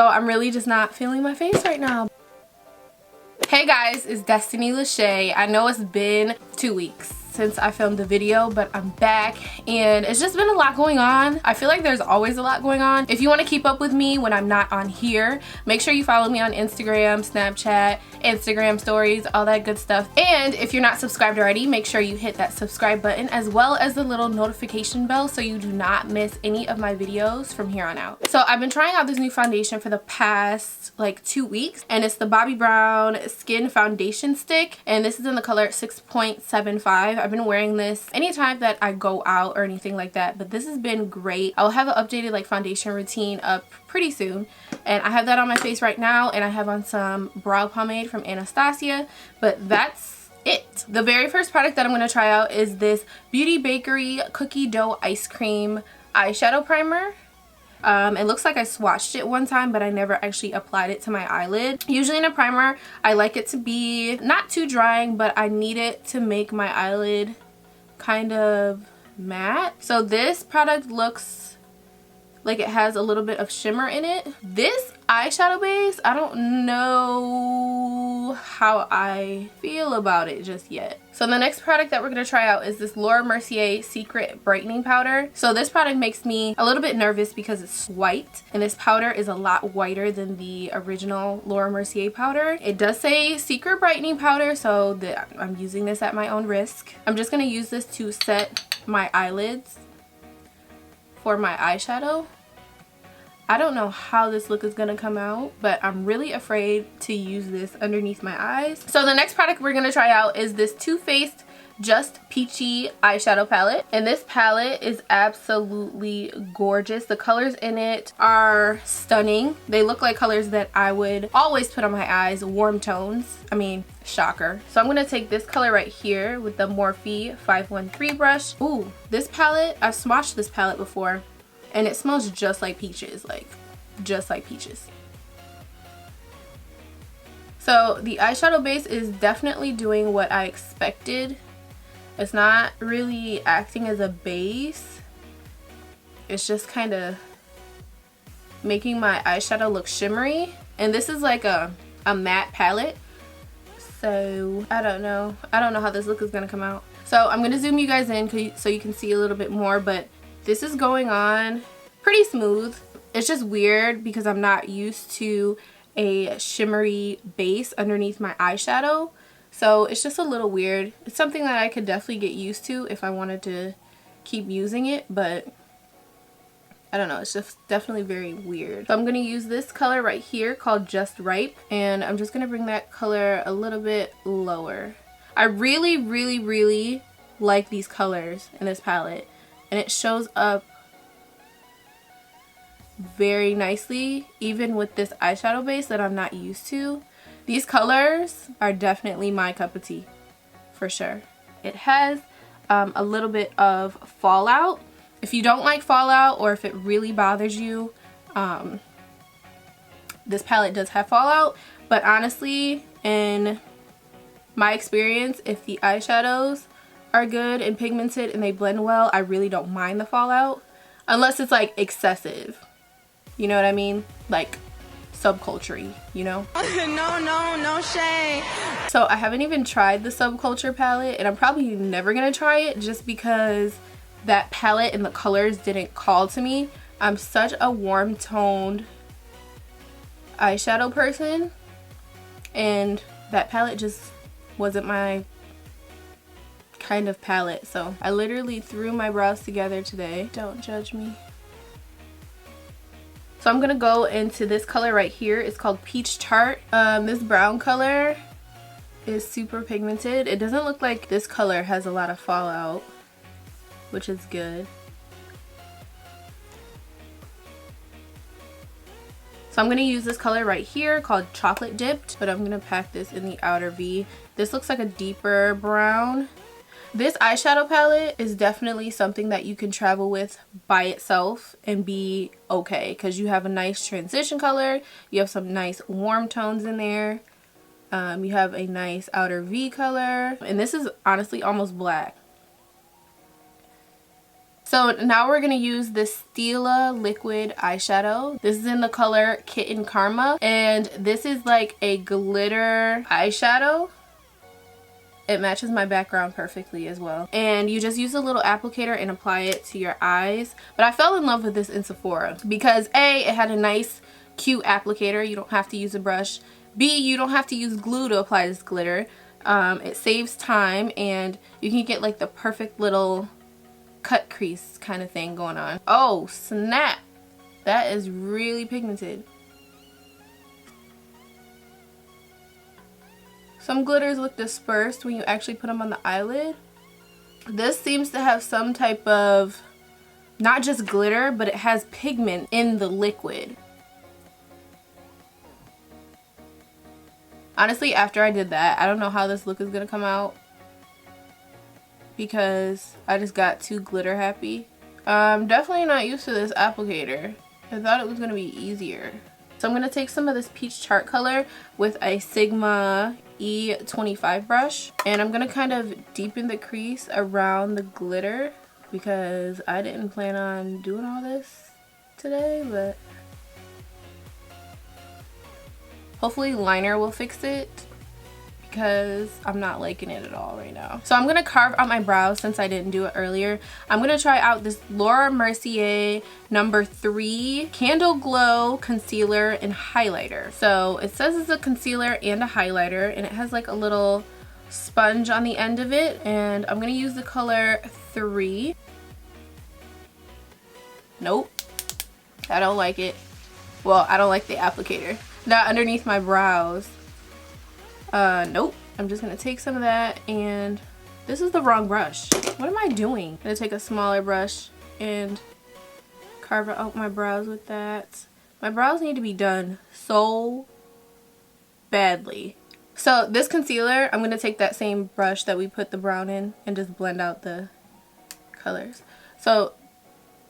So I'm really just not feeling my face right now. Hey guys, it's DestinyLashae. I know it's been 2 weeks since I filmed the video, but I'm back and it's just been a lot going on. I feel like there's always a lot going on. If you want to keep up with me when I'm not on here, make sure you follow me on Instagram, Snapchat, Instagram stories, all that good stuff. And if you're not subscribed already, make sure you hit that subscribe button as well as the little notification bell so you do not miss any of my videos from here on out. So I've been trying out this new foundation for the past like 2 weeks, and it's the Bobbi Brown Skin Foundation Stick, and this is in the color 6.75. I've been wearing this anytime that I go out or anything like that, but this has been great. I will have an updated like foundation routine up pretty soon, and I have that on my face right now, and I have on some brow pomade from Anastasia, but that's it. The very first product that I'm going to try out is this Beauty Bakery Cookie Dough Ice Cream Eyeshadow Primer. It looks like I swatched it one time, but I never actually applied it to my eyelid. Usually in a primer, I like it to be not too drying, but I need it to make my eyelid kind of matte. So this product looks like it has a little bit of shimmer in it. This eyeshadow base, I don't know how I feel about it just yet. So the next product that we're going to try out is this Laura Mercier Secret Brightening Powder. So this product makes me a little bit nervous because it's white, and this powder is a lot whiter than the original Laura Mercier powder. It does say Secret Brightening Powder, so I'm using this at my own risk. I'm just going to use this to set my eyelids for my eyeshadow. I don't know how this look is gonna come out, but I'm really afraid to use this underneath my eyes. So the next product we're gonna try out is this Too Faced Just Peachy eyeshadow palette, and this palette is absolutely gorgeous. The colors in it are stunning. They look like colors that I would always put on my eyes, warm tones. I mean, shocker. So I'm gonna take this color right here with the Morphe 513 brush. Ooh, this palette, I've swatched this palette before, and it smells just like peaches, like just like peaches. So the eyeshadow base is definitely doing what I expected. It's not really acting as a base. It's just kind of making my eyeshadow look shimmery. And this is like a matte palette. So I don't know how this look is gonna come out. So I'm gonna zoom you guys in so you can see a little bit more, but this is going on pretty smooth. It's just weird because I'm not used to a shimmery base underneath my eyeshadow. So it's just a little weird. It's something that I could definitely get used to if I wanted to keep using it, but I don't know, it's just definitely very weird. So I'm going to use this color right here called Just Ripe, and I'm just going to bring that color a little bit lower. I really like these colors in this palette, and it shows up very nicely even with this eyeshadow base that I'm not used to. These colors are definitely my cup of tea for sure. It has a little bit of fallout. If you don't like fallout, or if it really bothers you, this palette does have fallout, but honestly, in my experience, if the eyeshadows are good and pigmented and they blend well, I really don't mind the fallout, unless it's like excessive. You know what I mean? Like subculture-y, you know? No shade. So I haven't even tried the Subculture palette, and I'm probably never gonna try it just because that palette and the colors didn't call to me. I'm such a warm toned eyeshadow person, and that palette just wasn't my kind of palette. So I literally threw my brows together today. Don't judge me. So I'm gonna go into this color right here. It's called Peach Tart. This brown color is super pigmented. It doesn't look like this color has a lot of fallout, which is good. So I'm going to use this color right here called Chocolate Dipped, but I'm going to pack this in the outer V. This looks like a deeper brown. This eyeshadow palette is definitely something that you can travel with by itself and be okay, because you have a nice transition color, you have some nice warm tones in there, you have a nice outer V color, and this is honestly almost black. So now we're going to use this Stila liquid eyeshadow. This is in the color Kitten Karma, and this is like a glitter eyeshadow. It matches my background perfectly as well. And you just use a little applicator and apply it to your eyes. But I fell in love with this in Sephora because A, it had a nice cute applicator. You don't have to use a brush. B, you don't have to use glue to apply this glitter. It saves time, and you can get like the perfect little cut crease kind of thing going on. Oh snap, that is really pigmented. Some glitters look dispersed when you actually put them on the eyelid. This seems to have some type of, not just glitter, but it has pigment in the liquid. Honestly, after I did that, I don't know how this look is gonna come out because I just got too glitter happy. I'm definitely not used to this applicator. I thought it was gonna be easier. So I'm gonna take some of this peach tart color with a Sigma E25 brush, and I'm gonna kind of deepen the crease around the glitter because I didn't plan on doing all this today, but hopefully liner will fix it because I'm not liking it at all right now. So I'm gonna carve out my brows since I didn't do it earlier. I'm gonna try out this Laura Mercier number 3 Candle Glow Concealer and Highlighter. So it says it's a concealer and a highlighter, and it has like a little sponge on the end of it, and I'm gonna use the color 3. Nope, I don't like it. Well, I don't like the applicator. Not underneath my brows. Nope. I'm just gonna take some of that, and this is the wrong brush. What am I doing? I'm gonna take a smaller brush and carve out my brows with that. My brows need to be done so badly. So this concealer, I'm gonna take that same brush that we put the brown in and just blend out the colors. So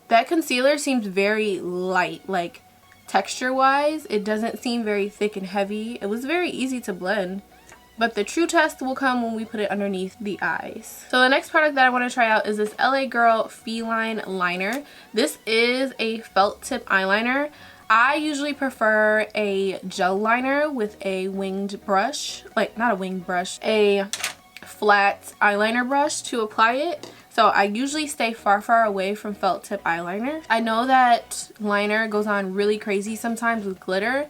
that concealer seems very light, like texture wise. It doesn't seem very thick and heavy. It was very easy to blend. But the true test will come when we put it underneath the eyes. So the next product that I want to try out is this LA Girl Feline Liner. This is a felt tip eyeliner. I usually prefer a gel liner with a winged brush. Like, not a winged brush, a flat eyeliner brush to apply it. So I usually stay far away from felt tip eyeliner. I know that liner goes on really crazy sometimes with glitter.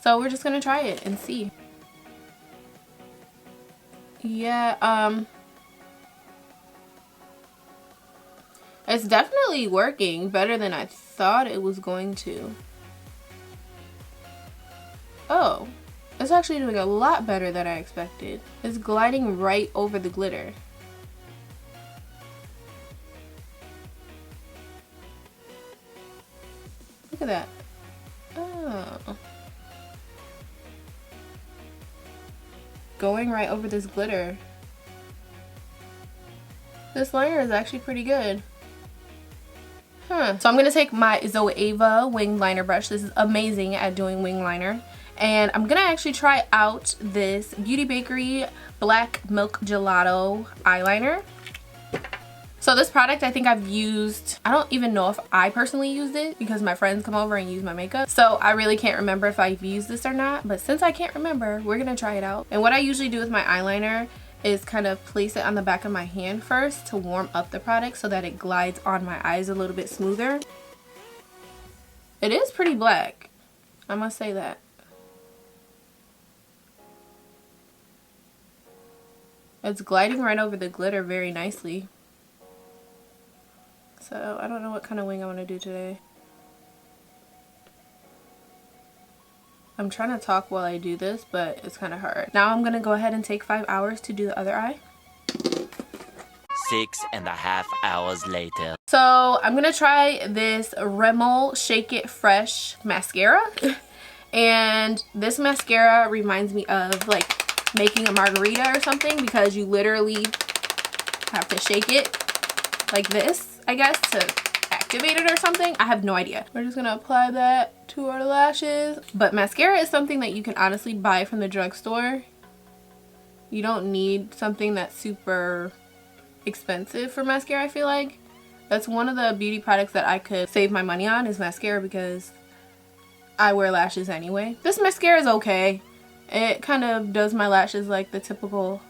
So we're just going to try it and see. Yeah, it's definitely working better than I thought it was going to. Oh, it's actually doing a lot better than I expected. It's gliding right over the glitter. Look at that. Oh. Going right over this glitter. This liner is actually pretty good. So I'm going to take my Zoeva wing liner brush. This is amazing at doing wing liner. And I'm going to actually try out this Beauty Bakery Black Milk Gelato eyeliner. So this product I think I've used, I don't even know if I personally used it because my friends come over and use my makeup. So I really can't remember if I've used this or not. But since I can't remember, we're going to try it out. And what I usually do with my eyeliner is kind of place it on the back of my hand first to warm up the product so that it glides on my eyes a little bit smoother. It is pretty black, I must say that. It's gliding right over the glitter very nicely. So I don't know what kind of wing I want to do today. I'm trying to talk while I do this, but it's kind of hard. Now I'm going to go ahead and take 5 hours to do the other eye. 6.5 hours later. So I'm going to try this Rimmel Shake It Fresh mascara. And this mascara reminds me of like making a margarita or something because you literally have to shake it like this, I guess, to activate it or something. I have no idea. We're just gonna apply that to our lashes. But mascara is something that you can honestly buy from the drugstore. You don't need something that's super expensive for mascara, I feel like. That's one of the beauty products that I could save my money on is mascara, because I wear lashes anyway. This mascara is okay. It kind of does my lashes like the typical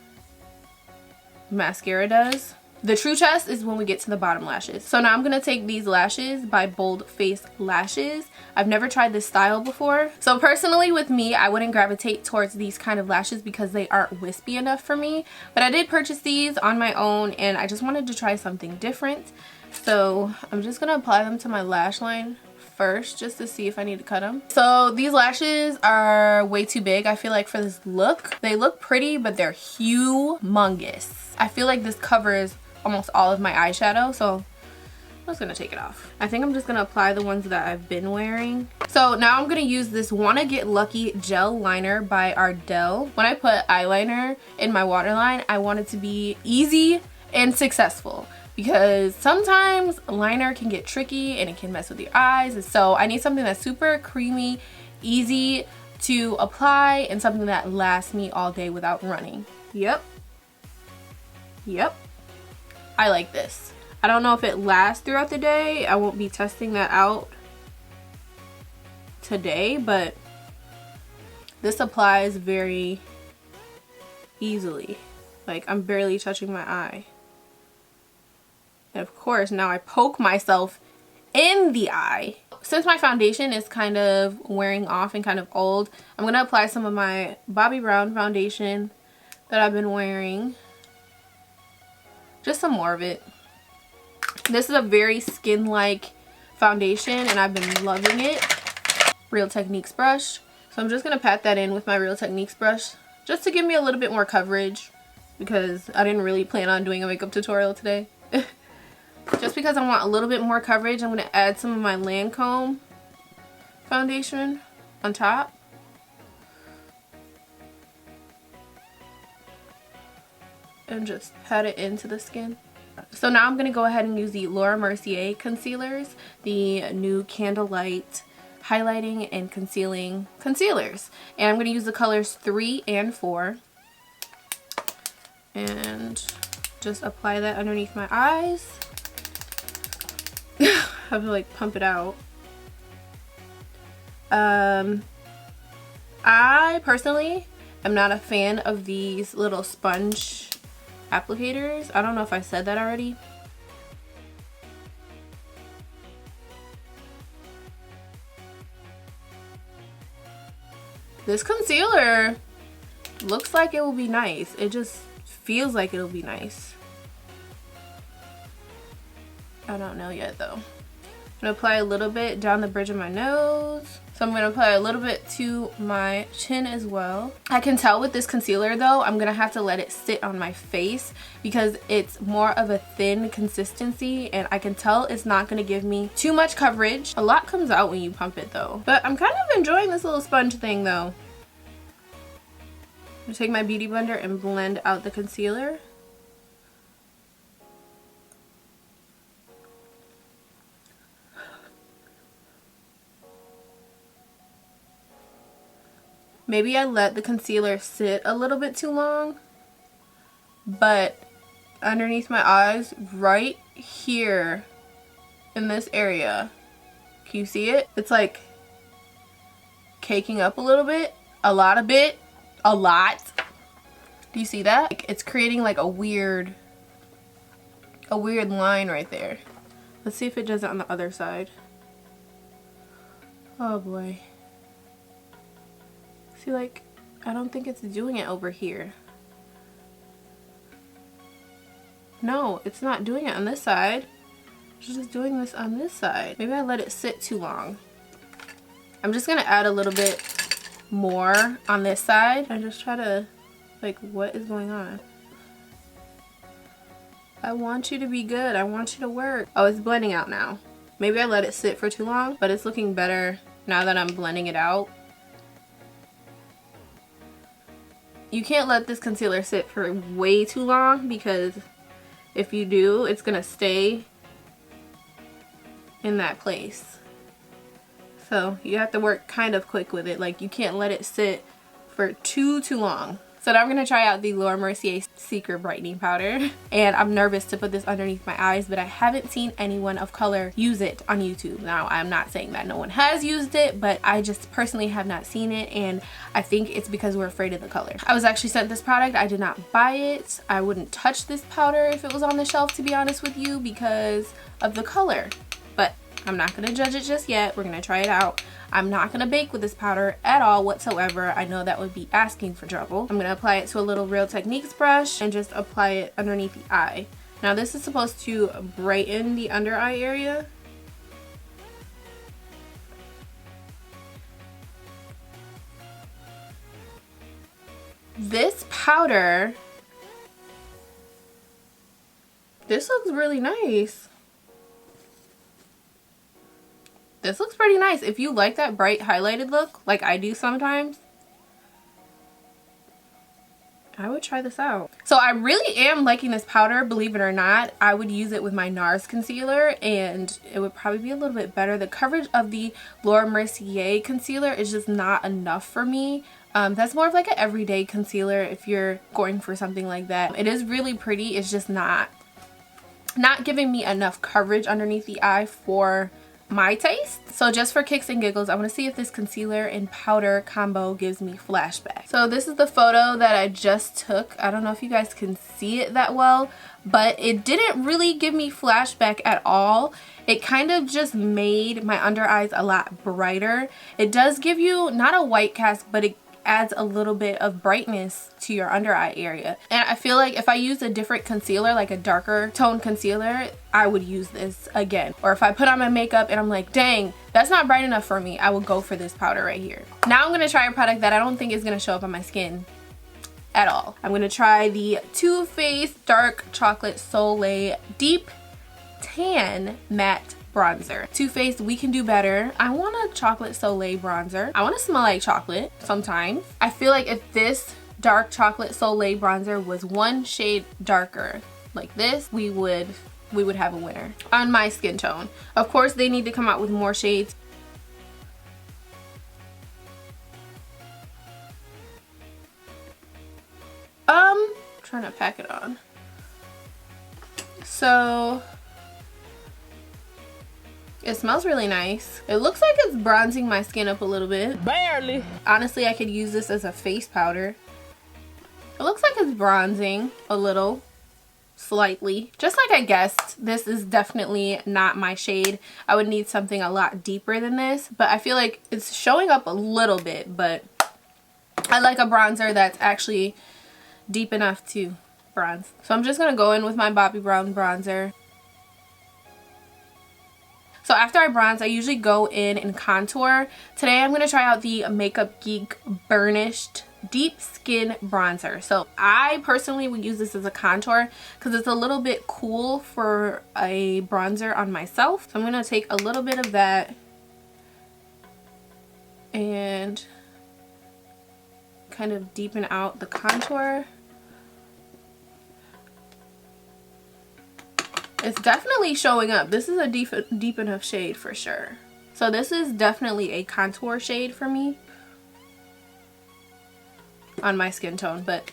mascara does. The true test is when we get to the bottom lashes. So now I'm going to take these lashes by Bold Face Lashes. I've never tried this style before. So personally with me, I wouldn't gravitate towards these kind of lashes because they aren't wispy enough for me. But I did purchase these on my own and I just wanted to try something different. So I'm just going to apply them to my lash line first just to see if I need to cut them. So these lashes are way too big, I feel like, for this look. They look pretty, but they're humongous. I feel like this covers almost all of my eyeshadow, so I'm just gonna take it off. I think I'm just gonna apply the ones that I've been wearing. So now I'm gonna use this Wanna Get Lucky gel liner by Ardell. When I put eyeliner in my waterline, I want it to be easy and successful, because sometimes liner can get tricky and it can mess with your eyes. And so I need something that's super creamy, easy to apply, and something that lasts me all day without running. Yep. I like this. I don't know if it lasts throughout the day. I won't be testing that out today, but this applies very easily. Like, I'm barely touching my eye. And of course, now I poke myself in the eye. Since my foundation is kind of wearing off and kind of old, I'm going to apply some of my Bobbi Brown foundation that I've been wearing. Just some more of it. This is a very skin-like foundation and I've been loving it. Real Techniques brush. So I'm just going to pat that in with my Real Techniques brush just to give me a little bit more coverage, because I didn't really plan on doing a makeup tutorial today. Just because I want a little bit more coverage, I'm going to add some of my Lancome foundation on top. And just pat it into the skin. So now I'm going to go ahead and use the Laura Mercier concealers, the new Candlelight highlighting and concealing concealers. And I'm going to use the colors 3 and 4. And just apply that underneath my eyes. I have to like pump it out. I personally am not a fan of these little sponge applicators. I don't know if I said that already. This concealer looks like it will be nice. It just feels like it'll be nice. I don't know yet though. I'm gonna apply a little bit down the bridge of my nose. So I'm gonna apply a little bit to my chin as well. I can tell with this concealer though, I'm gonna have to let it sit on my face because it's more of a thin consistency, and I can tell it's not gonna give me too much coverage. A lot comes out when you pump it though. But I'm kind of enjoying this little sponge thing though. I'm gonna take my beauty blender and blend out the concealer. Maybe I let the concealer sit a little bit too long, but underneath my eyes, right here in this area, can you see it? It's like caking up a little bit, a lot. Do you see that? Like, it's creating like a weird line right there. Let's see if it does it on the other side. Oh boy. See, like, I don't think it's doing it over here. No, it's not doing it on this side. It's just doing this on this side. Maybe I let it sit too long. I'm just gonna add a little bit more on this side and just try to, like, what is going on? I want you to be good. I want you to work. Oh, it's blending out now. Maybe I let it sit for too long, but it's looking better now that I'm blending it out. You can't let this concealer sit for way too long, because if you do, it's gonna stay in that place. So you have to work kind of quick with it. Like, you can't let it sit for too long. So now I'm going to try out the Laura Mercier Secret Brightening Powder. And I'm nervous to put this underneath my eyes, but I haven't seen anyone of color use it on YouTube. Now, I'm not saying that no one has used it, but I just personally have not seen it, and I think it's because we're afraid of the color. I was actually sent this product. I did not buy it. I wouldn't touch this powder if it was on the shelf, to be honest with you, because of the color. But I'm not going to judge it just yet. We're going to try it out. I'm not going to bake with this powder at all whatsoever. I know that would be asking for trouble. I'm going to apply it to a little Real Techniques brush and just apply it underneath the eye. Now this is supposed to brighten the under eye area. This powder, this looks really nice. This looks pretty nice. If you like that bright highlighted look, like I do sometimes, I would try this out. So I really am liking this powder, believe it or not. I would use it with my NARS concealer and it would probably be a little bit better. The coverage of the Laura Mercier concealer is just not enough for me. That's more of like an everyday concealer if you're going for something like that. It is really pretty. It's just not giving me enough coverage underneath the eye for my taste. So just for kicks and giggles, I want to see if this concealer and powder combo gives me flashback. So this is the photo that I just took. I don't know if you guys can see it that well, but it didn't really give me flashback at all. It kind of just made my under eyes a lot brighter. It does give you not a white cast, but it adds a little bit of brightness to your under eye area. And I feel like if I use a different concealer, like a darker tone concealer, I would use this again. Or if I put on my makeup and I'm like, dang, that's not bright enough for me, I will go for this powder right here. Now I'm going to try a product that I don't think is going to show up on my skin at all. I'm going to try the Too Faced Dark Chocolate Soleil Deep Tan Matte Bronzer. Too Faced We Can Do Better. I want a chocolate soleil bronzer. I want to smell like chocolate sometimes. I feel like if this dark chocolate soleil bronzer was one shade darker like this, we would have a winner on my skin tone. Of course, they need to come out with more shades. Trying to pack it on. So it smells really nice. It looks like it's bronzing my skin up a little bit. Barely. Honestly, I could use this as a face powder. It looks like it's bronzing a little, slightly. Just like I guessed, this is definitely not my shade. I would need something a lot deeper than this, but I feel like it's showing up a little bit, but I like a bronzer that's actually deep enough to bronze. So I'm just gonna go in with my Bobbi Brown bronzer. So after I bronze, I usually go in and contour. Today I'm going to try out the Makeup Geek Burnished Deep Skin Bronzer. So I personally would use this as a contour because it's a little bit cool for a bronzer on myself. So I'm going to take a little bit of that and kind of deepen out the contour. It's definitely showing up. This is a deep enough shade for sure. So this is definitely a contour shade for me on my skin tone, but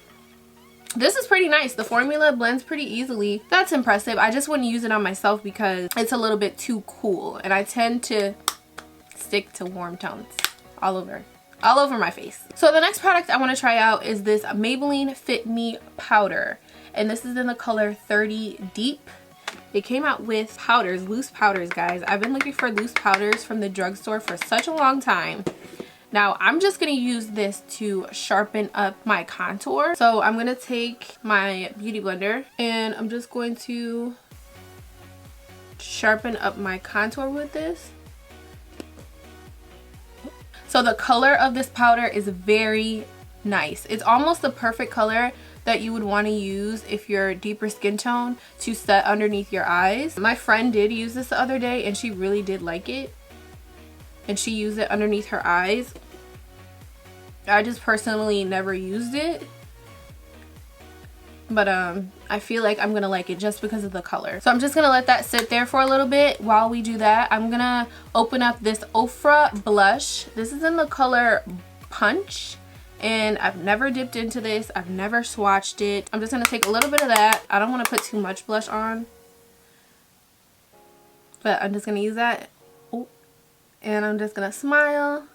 this is pretty nice. The formula blends pretty easily. That's impressive. I just wouldn't use it on myself because it's a little bit too cool, and I tend to stick to warm tones all over my face. So the next product I want to try out is this Maybelline Fit Me powder, and this is in the color 30 Deep. It came out with powders, loose powders, guys. I've been looking for loose powders from the drugstore for such a long time. Now, I'm just going to use this to sharpen up my contour. So I'm going to take my beauty blender and I'm just going to sharpen up my contour with this. So the color of this powder is very nice. It's almost the perfect color that you would want to use if you're deeper skin tone to set underneath your eyes. My friend did use this the other day and she really did like it, and she used it underneath her eyes. I just personally never used it, but I feel like I'm gonna like it just because of the color. So I'm just gonna let that sit there for a little bit. While we do that, I'm gonna open up this Ofra blush. This is in the color Punch, and I've never dipped into this. I've never swatched it. I'm just going to take a little bit of that. I don't want to put too much blush on, but I'm just going to use that. Oh, and I'm just going to smile.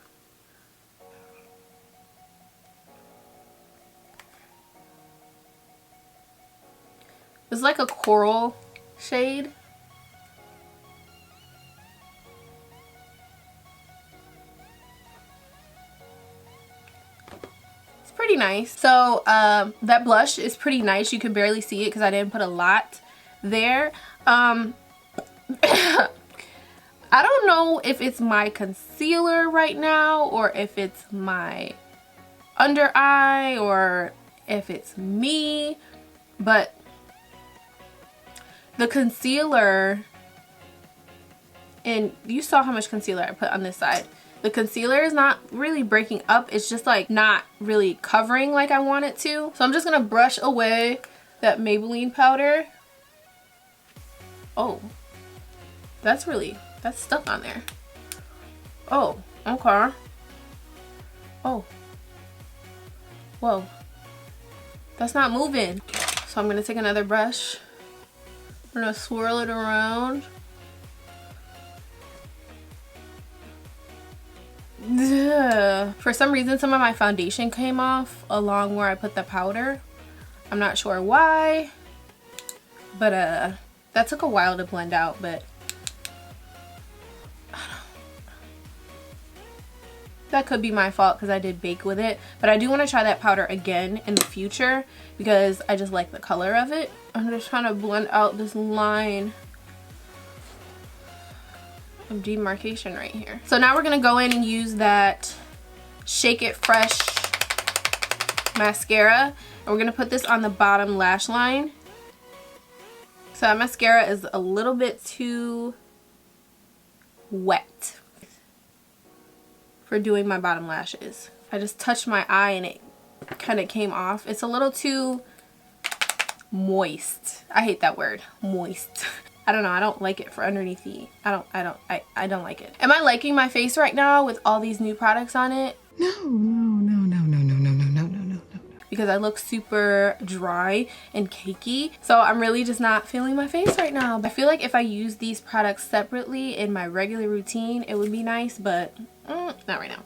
It's like a coral shade. Pretty nice. So that blush is pretty nice. You can barely see it because I didn't put a lot there. I don't know if it's my concealer right now or if it's my under eye or if it's me, but the concealer, and you saw how much concealer I put on this side. The concealer is not really breaking up. It's just like not really covering like I want it to. So I'm just going to brush away that Maybelline powder. Oh, that's stuck on there. Oh, okay. Oh, whoa, that's not moving. So I'm going to take another brush. I'm going to swirl it around. For some reason, some of my foundation came off along where I put the powder. I'm not sure why, but that took a while to blend out, but that could be my fault because I did bake with it. But I do want to try that powder again in the future because I just like the color of it. I'm just trying to blend out this line of demarcation right here. So now we're gonna go in and use that Shake It Fresh mascara, and we're gonna put this on the bottom lash line. So that mascara is a little bit too wet for doing my bottom lashes. I just touched my eye and it kind of came off. It's a little too moist. I hate that word, moist. I don't know, I don't like it for underneath the, I don't like it. Am I liking my face right now with all these new products on it? No. Because I look super dry and cakey. So I'm really just not feeling my face right now. I feel like if I use these products separately in my regular routine, it would be nice, but not right now.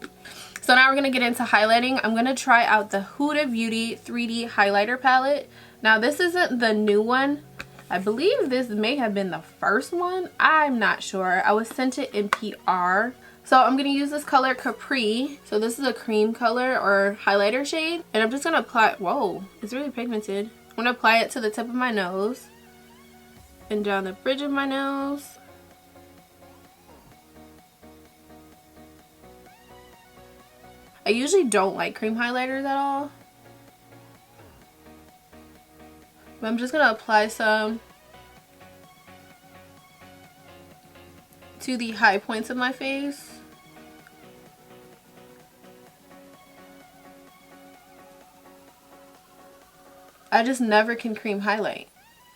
So now we're gonna get into highlighting. I'm gonna try out the Huda Beauty 3D highlighter palette. Now this isn't the new one. I believe this may have been the first one. I'm not sure. I was sent it in PR. So I'm going to use this color Capri. So this is a cream color or highlighter shade. And I'm just going to apply, whoa, it's really pigmented. I'm going to apply it to the tip of my nose and down the bridge of my nose. I usually don't like cream highlighters at all. I'm just going to apply some to the high points of my face. I just never can cream highlight.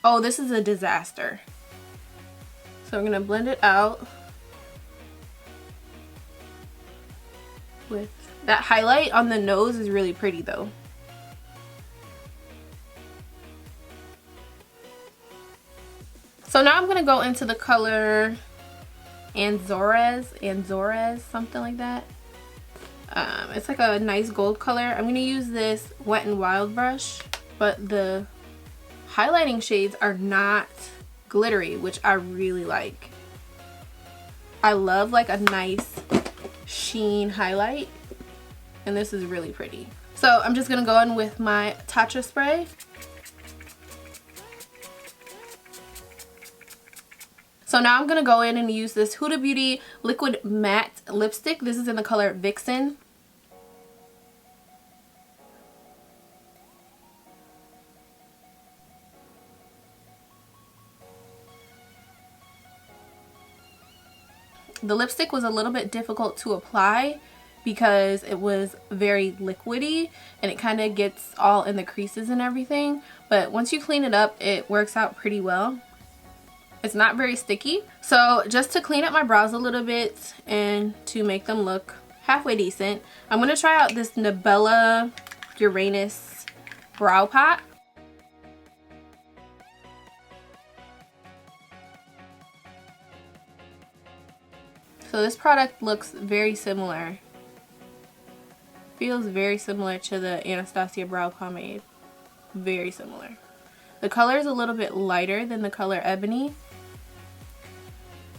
Oh, this is a disaster. So I'm going to blend it out with that highlight on the nose is really pretty though. So now I'm going to go into the color Anzores, something like that. It's like a nice gold color. I'm going to use this Wet n Wild brush, but the highlighting shades are not glittery, which I really like. I love like a nice sheen highlight, and this is really pretty. So I'm just going to go in with my Tatcha spray. So now I'm going to go in and use this Huda Beauty Liquid Matte Lipstick. This is in the color Vixen. The lipstick was a little bit difficult to apply because it was very liquidy and it kind of gets all in the creases and everything. But once you clean it up, it works out pretty well. It's not very sticky. So just to clean up my brows a little bit and to make them look halfway decent. I'm gonna try out this Nabella Uranus brow pot. So this product looks very similar. Feels very similar to the Anastasia brow pomade. Very similar. The color is a little bit lighter than the color Ebony,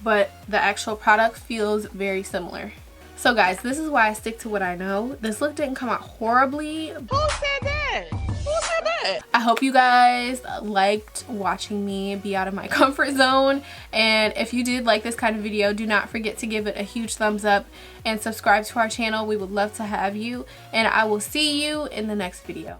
but the actual product feels very similar. So guys, this is why I stick to what I know. This look didn't come out horribly. Who said that? Who said that? I hope you guys liked watching me be out of my comfort zone. And if you did like this kind of video, do not forget to give it a huge thumbs up and subscribe to our channel. We would love to have you. And I will see you in the next video.